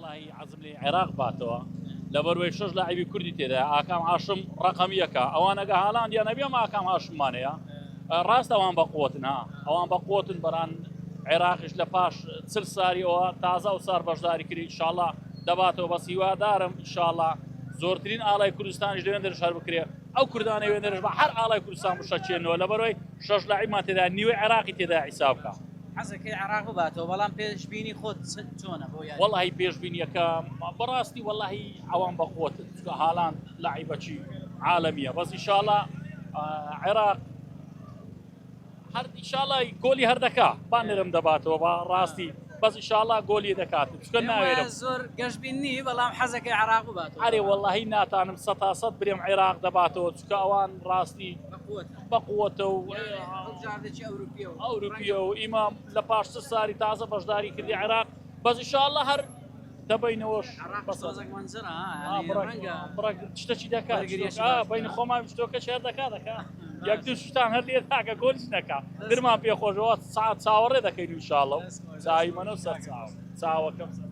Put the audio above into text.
والله عزم لي عراق باتوا لبروي شوش لاعبي كردي تدا اكام عاشم رقميه اوان هالاند يا نبي ما اكام عاشم مانيا راست اوان بقوتنا اوان بقوتن بران عراقش لپاش تسل ساری او تازه و سار بشداری کری ان شاء الله دباتو بس هوادارم ان شاء الله زورترین آلای کوردستان جدی ندارش هر بکره او کردانه و ندارش با هر آلای کوردستان مشتچین ولا بروی شش لاعب ما تدا نیو عراقی تدا حسابك حەزەکەی عراق بباتەوە بەڵام پێشبینی خۆت چۆنە بۆ یاری والله پێشبینیەکە بەڕاستی والله ئەوان بەقوتن هالاند لاعیبەکی عالمیە بەس ئینشاءالله عێراق هەر ئینشاءالله گۆلی هەر دەکا بانێرم دەباتەوە بە ڕاستی بەس ئینشاءالله گۆلی دەکات چکە ناوێرم زۆر گەشتبین نی بەڵام حەزەکەی عراق بباتەوە ئەرێ واللهی ناتانم 100% برێم عێراق دەباتەوە چکە ئەوان ڕاستی بەقوتە و ئەوروپیە و ئیمام لە پاش ساری تازە بەشداری کردی عێراق بەس ئینشاءالله هەر دەبینەوەش شتێکی دەکات بین خۆمان شتۆکە شێر دەکات یەک دوو شتان هەر لێ تاکە گۆلیش نەکا درمان پێخۆشەوە ساعت چاوەڕێ دەکەین ئینشاءالله و چاوی منە و سەر چاوەکەم